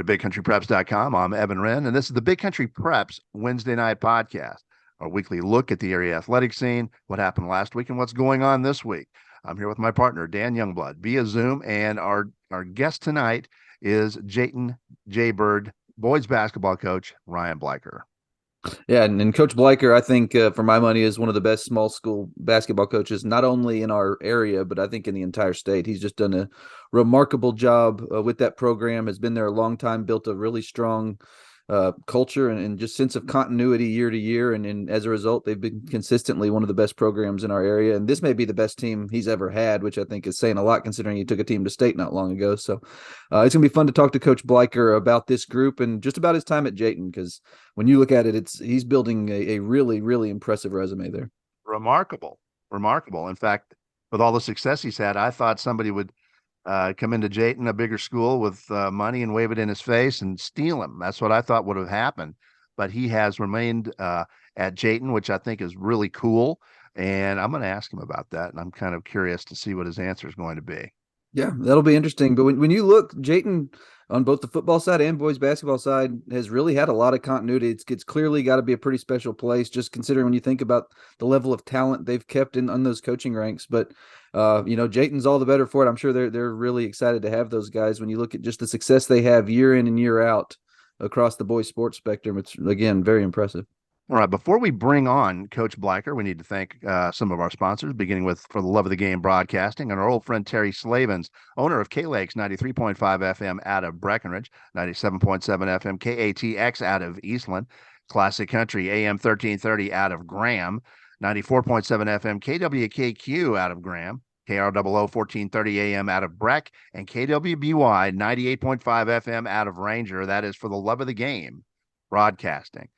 to BigCountryPreps.com. I'm Evan Wren, and this is the Big Country Preps Wednesday night podcast, our weekly look at the area athletic scene, what happened last week, and what's going on this week. I'm here with my partner, Dan Youngblood, via Zoom, and our guest tonight is Jayton Jaybird boys basketball coach, Ryan Bleiker. Yeah, and Coach Bleiker, I think, for my money, is one of the best small school basketball coaches, not only in our area, but I think in the entire state. He's just done a remarkable job with that program, has been there a long time, built a really strong culture and just sense of continuity year to year. And as a result, they've been consistently one of the best programs in our area. And this may be the best team he's ever had, which I think is saying a lot considering he took a team to state not long ago. So it's going to be fun to talk to Coach Bleiker about this group and just about his time at Jayton, because when you look at it, he's building a really, really impressive resume there. Remarkable. In fact, with all the success he's had, I thought somebody would come into Jayton, a bigger school, with money and wave it in his face and steal him. That's what I thought would have happened. But he has remained at Jayton, which I think is really cool. And I'm going to ask him about that. And I'm kind of curious to see what his answer is going to be. Yeah, that'll be interesting. But when you look, Jayton on both the football side and boys basketball side has really had a lot of continuity. It's clearly got to be a pretty special place, just considering when you think about the level of talent they've kept on those coaching ranks. But Jayton's all the better for it. I'm sure they're really excited to have those guys. When you look at just the success they have year in and year out across the boys sports spectrum, it's again very impressive. All right, before we bring on Coach Bleiker, we need to thank some of our sponsors, beginning with For the Love of the Game Broadcasting and our old friend Terry Slavens, owner of K-Lakes 93.5 FM out of Breckenridge, 97.7 FM KATX out of Eastland, Classic Country AM 1330 out of Graham, 94.7 FM KWKQ out of Graham, KROO 1430 AM out of Breck, and KWBY 98.5 FM out of Ranger. That is For the Love of the Game Broadcasting.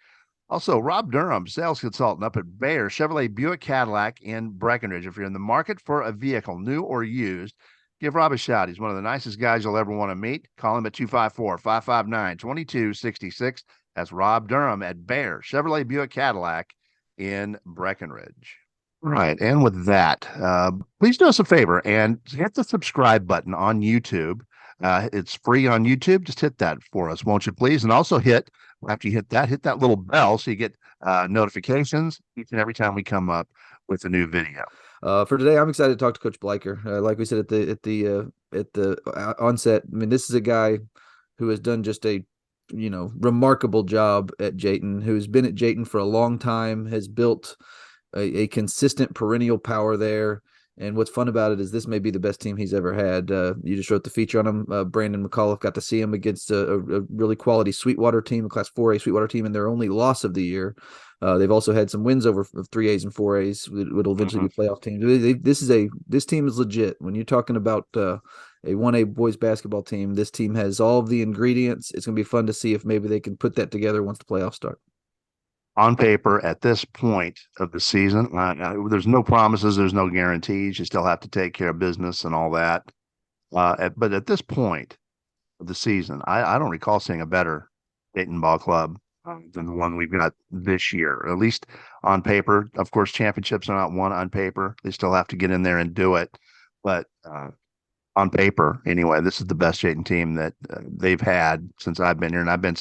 Also, Rob Durham, sales consultant up at Bayer Chevrolet Buick Cadillac in Breckenridge. If you're in the market for a vehicle, new or used, give Rob a shout. He's one of the nicest guys you'll ever want to meet. Call him at 254-559-2266. That's Rob Durham at Bayer Chevrolet Buick Cadillac in Breckenridge. Right, and with that, please do us a favor and hit the subscribe button on YouTube. It's free on YouTube. Just hit that for us, won't you, please? And also after you hit that little bell so you get notifications each and every time we come up with a new video. For today, I'm excited to talk to Coach Bleiker. Like we said at the onset, I mean, this is a guy who has done just a remarkable job at Jayton, who's been at Jayton for a long time, has built a consistent perennial power there. And what's fun about it is this may be the best team he's ever had. You just wrote the feature on him. Brandon McAuliffe got to see him against a really quality Sweetwater team, a Class 4A Sweetwater team, and their only loss of the year. They've also had some wins over 3As and 4As. It'll eventually be playoff teams. This team is legit. When you're talking about a 1A boys basketball team, this team has all of the ingredients. It's going to be fun to see if maybe they can put that together once the playoffs start. On paper, at this point of the season, there's no promises, there's no guarantees. You still have to take care of business and all that. But at this point of the season, I don't recall seeing a better Dayton ball club than the one we've got this year, at least on paper. Of course, championships are not won on paper. They still have to get in there and do it. But on paper, anyway, this is the best Jayton team that they've had since I've been here, and I've been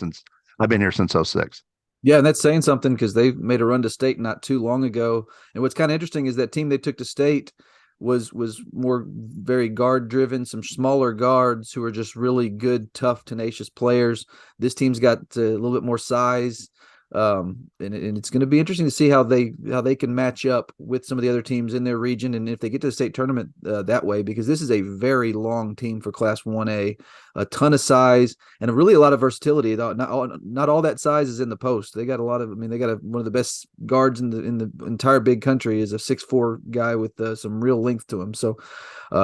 here since 06. Yeah, and that's saying something because they made a run to state not too long ago. And what's kind of interesting is that team they took to state was more very guard driven, some smaller guards who are just really good, tough, tenacious players. This team's got a little bit more size. And it's going to be interesting to see how they can match up with some of the other teams in their region, and if they get to the state tournament that way, because this is a very long team for Class 1A, a ton of size and really a lot of versatility. Not all that size is in the post. They got a lot of. I mean, they got one of the best guards in the entire big country is a 6'4" guy with some real length to him. So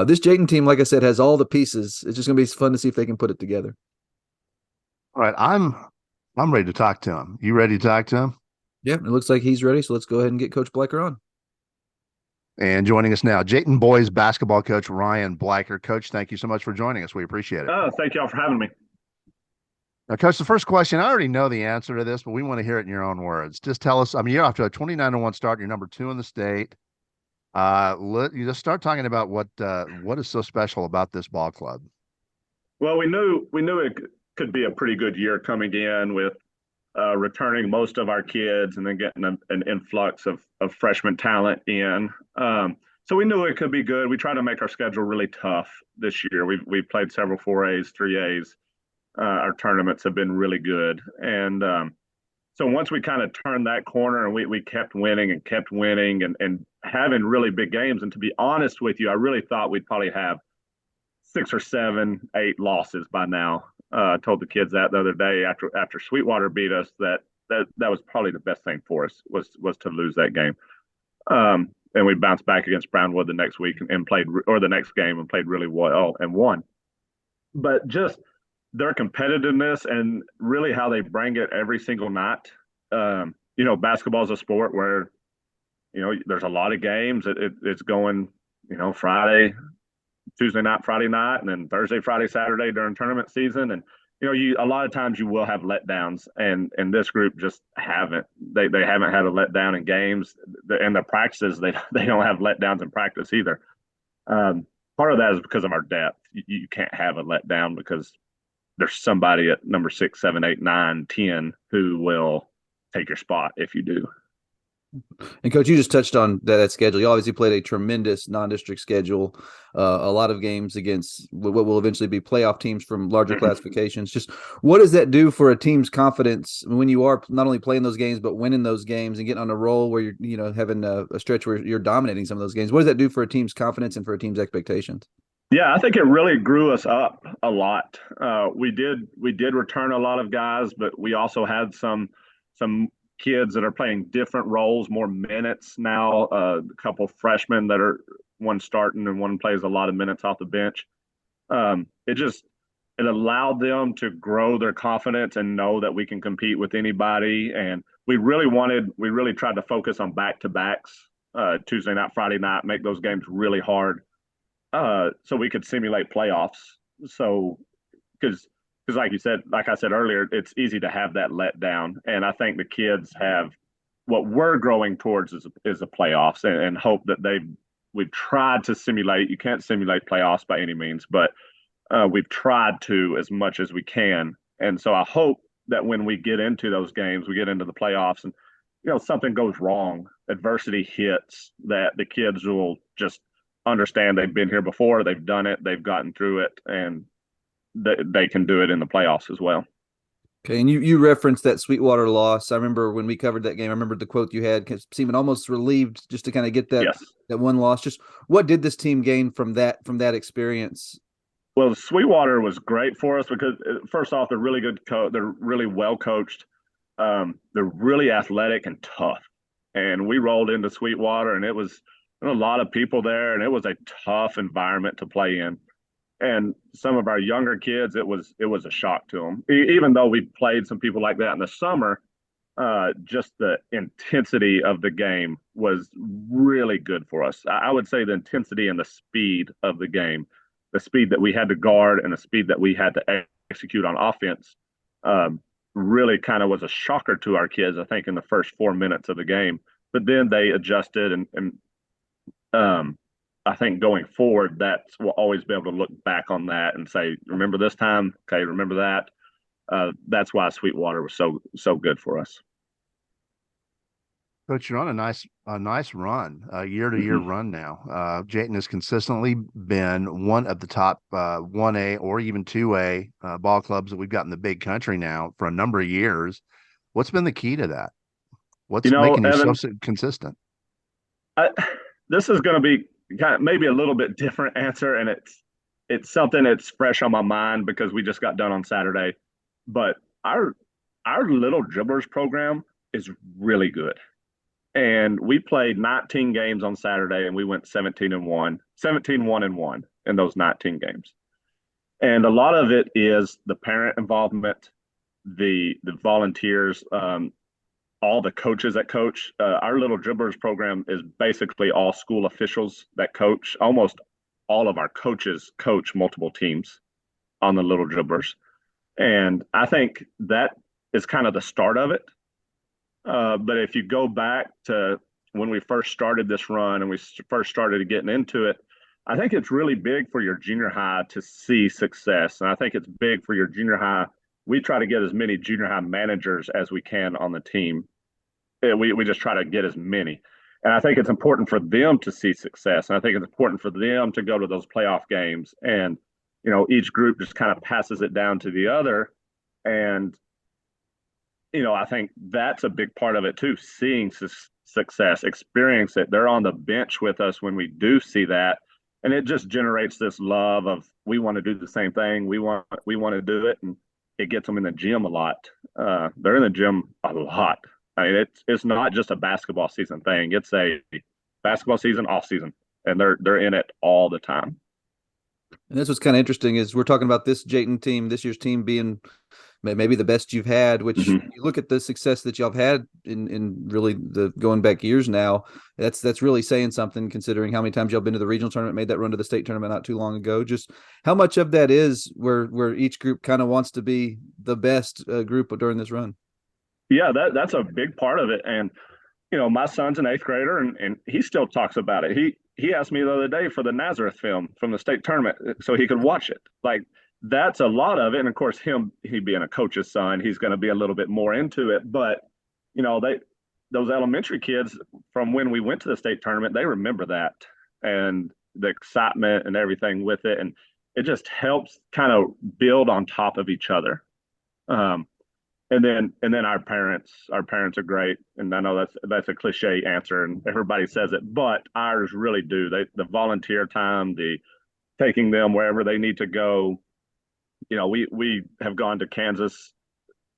this Jayton team, like I said, has all the pieces. It's just going to be fun to see if they can put it together. All right, I'm ready to talk to him. You ready to talk to him? Yeah, it looks like he's ready. So let's go ahead and get Coach Bleiker on. And joining us now, Jayton boys basketball coach Ryan Bleiker. Coach, thank you so much for joining us. We appreciate it. Oh, thank y'all for having me. Now, Coach, the first question, I already know the answer to this, but we want to hear it in your own words. Just tell us, I mean, you're off to a 29-1 start. You're number 2 in the state. You just start talking about what is so special about this ball club. Well, we knew could be a pretty good year coming in with returning most of our kids and then getting an influx of freshman talent in. So we knew it could be good. We tried to make our schedule really tough this year. We've played several 4As, 3As. Our tournaments have been really good. And so once we kind of turned that corner and we kept winning and having really big games. And to be honest with you, I really thought we'd probably have 6 or 7, 8 losses by now. I told the kids that the other day after Sweetwater beat us that was probably the best thing for us was to lose that game. And we bounced back against Brownwood the next week and played, or the next game, and played really well and won. But just their competitiveness and really how they bring it every single night. Basketball is a sport where, there's a lot of games. It's going, Friday, Tuesday night, Friday night, and then Thursday, Friday, Saturday during tournament season. And, a lot of times you will have letdowns, and this group just haven't. They haven't had a letdown in games, and the practices, they don't have letdowns in practice either. Part of that is because of our depth. You can't have a letdown because there's somebody at number 6, 7, 8, 9, 10 who will take your spot if you do. And Coach, you just touched on that schedule. You obviously played a tremendous non-district schedule, a lot of games against what will eventually be playoff teams from larger classifications. Just what does that do for a team's confidence when you are not only playing those games but winning those games and getting on a roll where you're having a stretch where you're dominating some of those games? What does that do for a team's confidence and for a team's expectations? Yeah, I think it really grew us up a lot. We did return a lot of guys, but we also had some kids that are playing different roles, more minutes now. A couple freshmen that are one starting and one plays a lot of minutes off the bench. It allowed them to grow their confidence and know that we can compete with anybody. And we really tried to focus on back-to-backs, Tuesday night, Friday night, make those games really hard. So we could simulate playoffs. So, because like I said earlier, it's easy to have that letdown, and I think the kids have what we're growing towards is the playoffs, and hope that we've tried to simulate. You can't simulate playoffs by any means, but we've tried to as much as we can, and so I hope that when we get into those games, we get into the playoffs, and something goes wrong, adversity hits, that the kids will just understand they've been here before, they've done it, they've gotten through it, and they can do it in the playoffs as well. Okay, and you referenced that Sweetwater loss. I remember when we covered that game, I remember the quote you had, seeming almost relieved just to kind of get that one loss. Just what did this team gain from that experience? Well, Sweetwater was great for us because, first off, they're really good they're really well coached. They're really athletic and tough. And we rolled into Sweetwater, and there was a lot of people there, and it was a tough environment to play in. And some of our younger kids, it was a shock to them. Even though we played some people like that in the summer, just the intensity of the game was really good for us. I would say the intensity and the speed of the game, the speed that we had to guard and the speed that we had to execute on offense, really kind of was a shocker to our kids, I think, in the first 4 minutes of the game. But then they adjusted, and I think going forward, we'll always be able to look back on that and say, remember this time? Okay, remember that. That's why Sweetwater was so good for us. Coach, you're on a nice run, year-to-year run now. Jayton has consistently been one of the top 1A or even 2A ball clubs that we've got in the big country now for a number of years. What's been the key to that? What's making you Evan, so consistent? This is going to be kind of maybe a little bit different answer, and it's something that's fresh on my mind because we just got done on Saturday. But our little dribblers program is really good. And we played 19 games on Saturday, and we went 17-1 in those 19 games. And a lot of it is the parent involvement, the volunteers, all the coaches that coach. Our little dribblers program is basically all school officials that coach. Almost all of our coaches coach multiple teams on the little dribblers. And I think that is kind of the start of it. But if you go back to when we first started this run and we first started getting into it, I think it's really big for your junior high to see success. And I think it's big for your junior high we try to get as many junior high managers as we can on the team. We just try to get as many. And I think it's important for them to see success. And I think it's important for them to go to those playoff games. And, each group just kind of passes it down to the other. And, I think that's a big part of it too, seeing success, experience it. They're on the bench with us when we do see that. And it just generates this love of we want to do the same thing. We want to do it. And it gets them in the gym a lot. They're in the gym a lot. I mean, it's not just a basketball season thing. It's a basketball season, off season, and they're in it all the time. And that's what's kind of interesting is we're talking about this Jayton team, this year's team being maybe the best you've had, which you look at the success that y'all have had in really the going back years now. That's really saying something considering how many times y'all been to the regional tournament, made that run to the state tournament not too long ago. Just how much of that is where each group kind of wants to be the best group during this run? Yeah, that's a big part of it. And, my son's an 8th grader and he still talks about it. He asked me the other day for the Nazareth film from the state tournament so he could watch it. Like, that's a lot of it. And of course, he being a coach's son, he's going to be a little bit more into it. But, those elementary kids from when we went to the state tournament, they remember that and the excitement and everything with it. And it just helps kind of build on top of each other. And then our parents are great. And I know that's a cliche answer and everybody says it, but ours really do. The volunteer time, the taking them wherever they need to go. We have gone to Kansas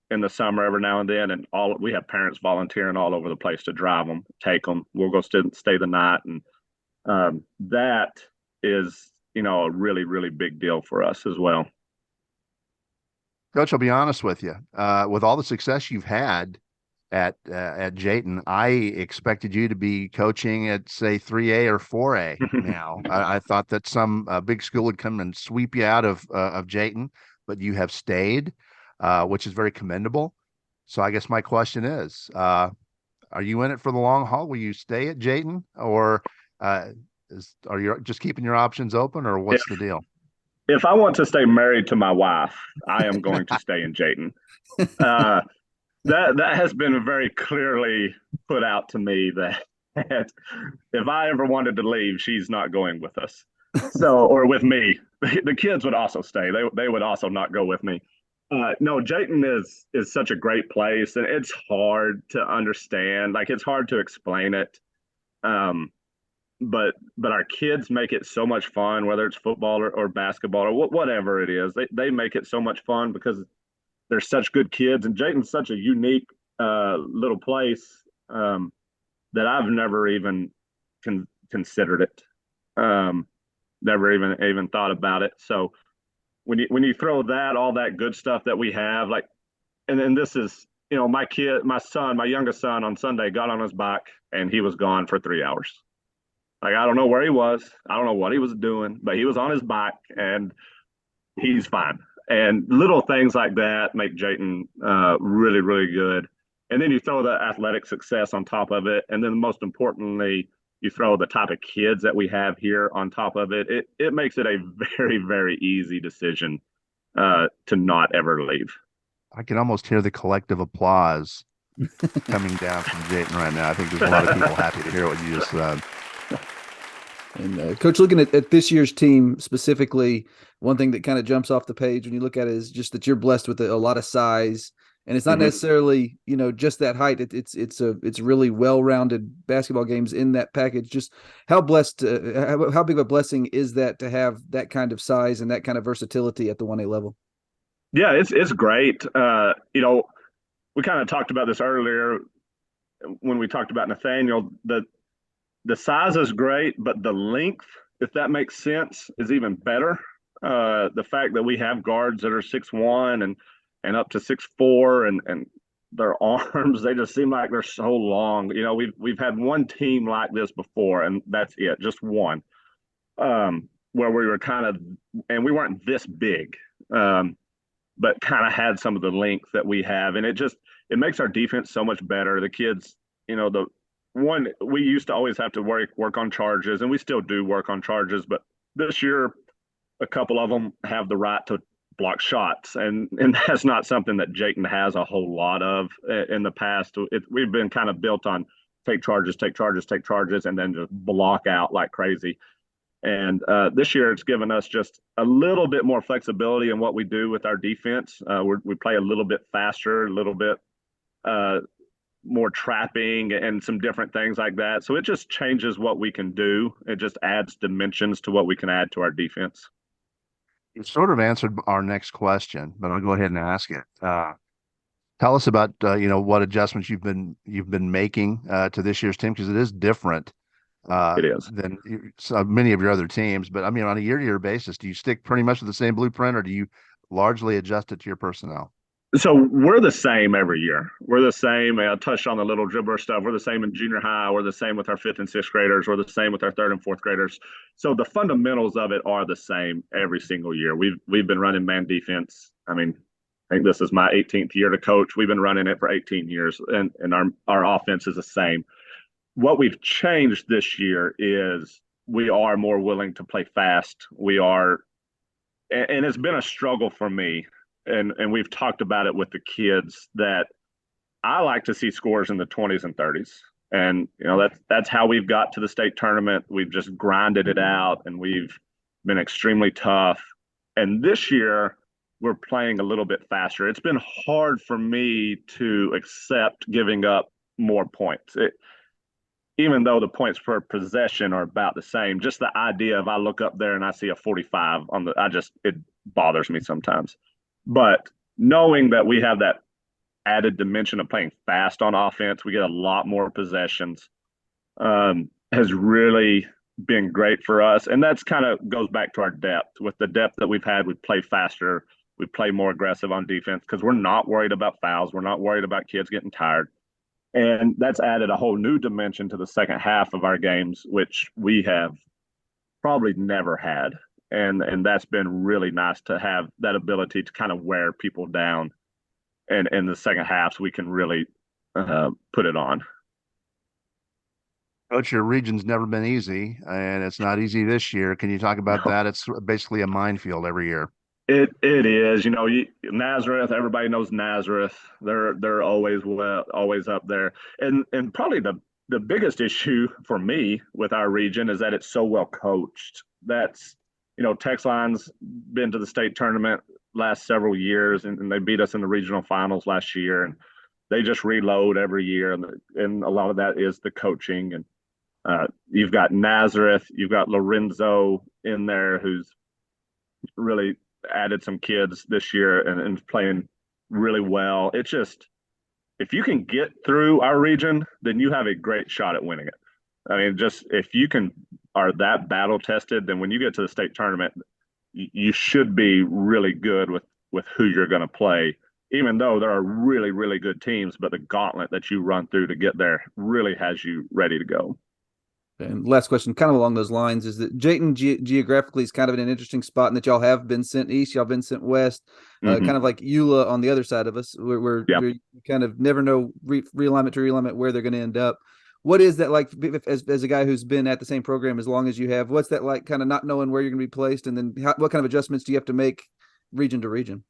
in the summer every now and then, and we have parents volunteering all over the place to drive them, take them. We'll go stay the night, and that is a really, really big deal for us as well. Coach, I'll be honest with you. With all the success you've had at Jayton, I expected you to be coaching at, say, 3A or 4A now. I thought that some big school would come and sweep you out of Jayton, but you have stayed, which is very commendable. So I guess my question is, are you in it for the long haul? Will you stay at Jayton, or are you just keeping your options open, or what's the deal? If I want to stay married to my wife, I am going to stay in Jayton. That has been very clearly put out to me that if I ever wanted to leave, she's not going with us. Or with me. The kids would also stay. They would also not go with me. No, Jayton is such a great place, and it's hard to understand. Like, it's hard to explain it. But our kids make it so much fun, whether it's football or basketball or whatever it is. They make it so much fun because they're such good kids, and Jayton's such a unique little place that I've never even considered it. Never even thought about it. So when you throw all that good stuff that we have, like, and then this is, my youngest son on Sunday got on his bike and he was gone for 3 hours. Like, I don't know where he was. I don't know what he was doing, but he was on his bike and he's fine. And little things like that make Jayton really, really good. And then you throw the athletic success on top of it. And then most importantly, you throw the type of kids that we have here on top of it. It makes it a very, very easy decision to not ever leave. I can almost hear the collective applause coming down from Jayton right now. I think there's a lot of people happy to hear what you just said. And Coach, looking at this year's team specifically, one thing that kind of jumps off the page when you look at it is just that you're blessed with a lot of size, and it's not necessarily just that height. It's really well-rounded basketball games in that package. Just how blessed, how big of a blessing is that to have that kind of size and that kind of versatility at the 1A level? Yeah, it's great. We kind of talked about this earlier when we talked about Nathaniel. The size is great, but the length, if that makes sense, is even better. The fact that we have guards that are 6'1" and up to 6'4", and their arms, they just seem like they're so long. We've had one team like this before, and that's it, just one, where we were and we weren't this big, but kind of had some of the length that we have, and it makes our defense so much better. The kids, we used to always have to work on charges, and we still do work on charges, but this year a couple of them have the right to block shots, and that's not something that Jayton has a whole lot of in the past. We've been kind of built on take charges, take charges, take charges, and then just block out like crazy. And this year, it's given us just a little bit more flexibility in what we do with our defense. We play a little bit faster, a little bit more trapping, and some different things like that. So it just changes what we can do. It just adds dimensions to what we can add to our defense. You sort of answered our next question, but I'll go ahead and ask it. Tell us about what adjustments you've been making to this year's team, because it is different It is. than so many of your other teams. But I mean, on a year-to-year basis, do you stick pretty much with the same blueprint, or do you largely adjust it to your personnel? So we're the same every year. We're the same. I touched on the little dribbler stuff. We're the same in junior high. We're the same with our fifth and sixth graders. We're the same with our third and fourth graders. So the fundamentals of it are the same every single year. We've been running man defense. I mean, I think this is my 18th year to coach. We've been running it for 18 years, and our offense is the same. What we've changed this year is we are more willing to play fast. We are, and it's been a struggle for me. And we've talked about it with the kids, that I like to see scores in the 20s and 30s. And, that's how we've got to the state tournament. We've just grinded it out, and we've been extremely tough. And this year, we're playing a little bit faster. It's been hard for me to accept giving up more points. Even though the points per possession are about the same, just the idea of I look up there and I see a 45 it bothers me sometimes. But knowing that we have that added dimension of playing fast on offense, we get a lot more possessions, has really been great for us. And that's kind of goes back to our depth. With the depth that we've had, we play faster, we play more aggressive on defense, because we're not worried about fouls. We're not worried about kids getting tired. And that's added a whole new dimension to the second half of our games, which we have probably never had. And that's been really nice to have that ability to kind of wear people down. And in the second half, so we can really put it on. Coach, your region's never been easy, and it's not easy this year. Can you talk about that? It's basically a minefield every year. It is. Nazareth. Everybody knows Nazareth. They're always up there. And probably the biggest issue for me with our region is that it's so well coached. That's Texline's been to the state tournament last several years, and they beat us in the regional finals last year. And they just reload every year, and a lot of that is the coaching. And you've got Nazareth, you've got Lorenzo in there, who's really added some kids this year and playing really well. It's just, if you can get through our region, then you have a great shot at winning it. I mean, just if you are that battle tested, then when you get to the state tournament, you should be really good with who you're going to play, even though there are really, really good teams. But the gauntlet that you run through to get there really has you ready to go. And last question, kind of along those lines, is that Jayton geographically is kind of in an interesting spot in that y'all have been sent east, y'all been sent west, kind of like Eula on the other side of us, where you kind of never know realignment to realignment where they're going to end up. What is that like, as a guy who's been at the same program as long as you have? What's that like, kind of not knowing where you're going to be placed, and then what kind of adjustments do you have to make region to region?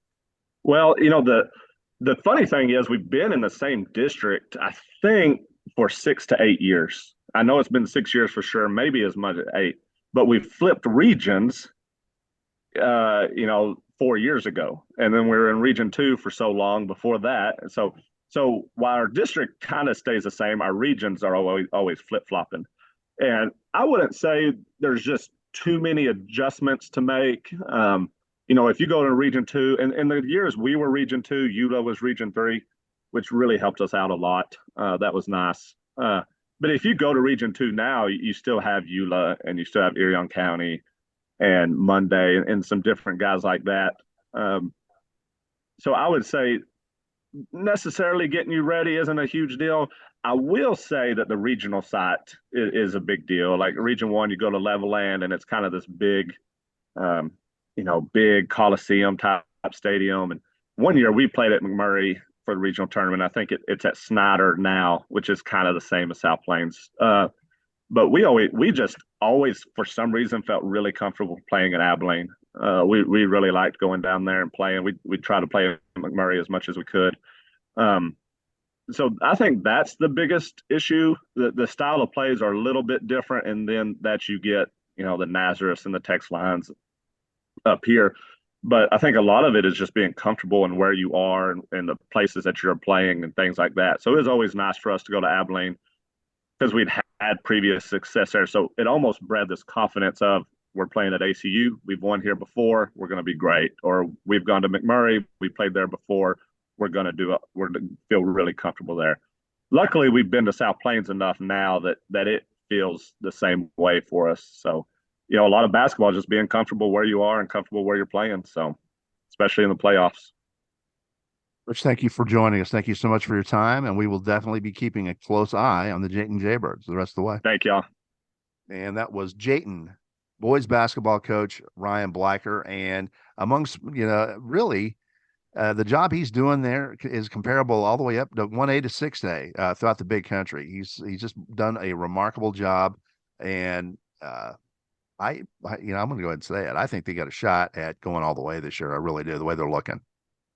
Well, the funny thing is we've been in the same district, I think, for 6 to 8 years. I know it's been 6 years for sure, maybe as much as 8, but we flipped regions, 4 years ago. And then we were in region 2 for so long before that. And so while our district kind of stays the same, our regions are always flip-flopping. And I wouldn't say there's just too many adjustments to make. If you go to region 2, and in the years we were region 2, Eula was region 3, which really helped us out a lot. That was nice. But if you go to region 2 now, you still have Eula, and you still have Irion County and Monday and some different guys like that. So I would say necessarily getting you ready isn't a huge deal. I will say that the regional site is a big deal. Like region 1, you go to Levelland, and it's kind of this big, big Coliseum type stadium. And one year we played at McMurray for the regional tournament. I think it's at Snyder now, which is kind of the same as South Plains. But we just always, for some reason, felt really comfortable playing at Abilene. We really liked going down there and playing. We try to play at McMurray as much as we could. Um, so I think that's the biggest issue. The style of plays are a little bit different, and then that you get, the Nazareth and the text lines up here. But I think a lot of it is just being comfortable in where you are and the places that you're playing and things like that. So it was always nice for us to go to Abilene because we'd had previous success there. So it almost bred this confidence of we're playing at ACU. We've won here before. We're going to be great. Or we've gone to McMurray. We played there before. We're going to feel really comfortable there. Luckily, we've been to South Plains enough now that it feels the same way for us. So, a lot of basketball just being comfortable where you are and comfortable where you're playing. So, especially in the playoffs. Rich, thank you for joining us. Thank you so much for your time, and we will definitely be keeping a close eye on the Jayton Jaybirds the rest of the way. Thank y'all. And that was Jayton boys basketball coach Ryan Bleiker, and amongst really the job he's doing there is comparable all the way up to 1A to 6A throughout the big country. He's just done a remarkable job, and I'm going to go ahead and say it. I think they got a shot at going all the way this year. I really do. The way they're looking.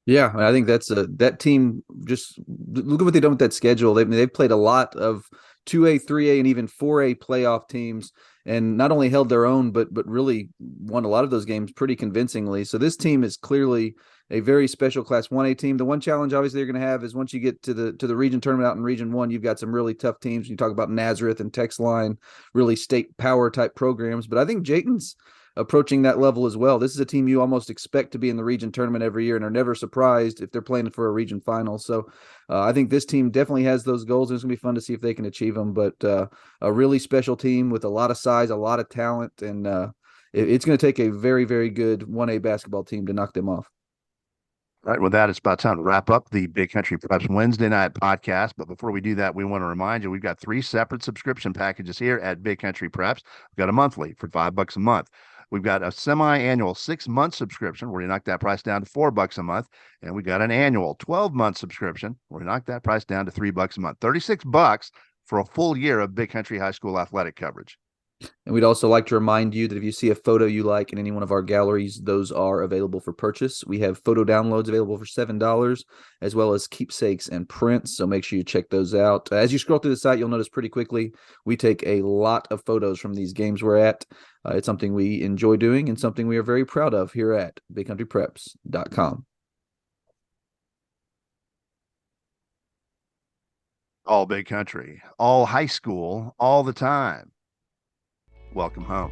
Yeah, I think that team. Just look at what they've done with that schedule. They've played a lot of 2A, 3A, and even 4A playoff teams, and not only held their own, but really won a lot of those games pretty convincingly. So this team is clearly a very special Class 1A team. The one challenge, obviously, you're going to have is once you get to the region tournament out in Region 1, you've got some really tough teams. You talk about Nazareth and Text Line, really state power type programs. But I think Jayton's approaching that level as well. This is a team you almost expect to be in the region tournament every year and are never surprised if they're playing for a region final. So I think this team definitely has those goals. It's going to be fun to see if they can achieve them, but a really special team with a lot of size, a lot of talent, and it's going to take a very, very good 1A basketball team to knock them off. All right, with that, it's about time to wrap up the Big Country Preps Wednesday night podcast. But before we do that, we want to remind you we've got 3 separate subscription packages here at Big Country Preps. We've got a monthly for $5 a month. We've got a semi-annual 6-month subscription where you knock that price down to $4 a month, and we got an annual 12-month subscription where we knock that price down to $3 a month. $36 for a full year of Big Country High School athletic coverage. And we'd also like to remind you that if you see a photo you like in any one of our galleries, those are available for purchase. We have photo downloads available for $7, as well as keepsakes and prints. So make sure you check those out. As you scroll through the site, you'll notice pretty quickly we take a lot of photos from these games we're at. It's something we enjoy doing and something we are very proud of here at BigCountryPreps.com. All Big Country, all high school, all the time. Welcome home.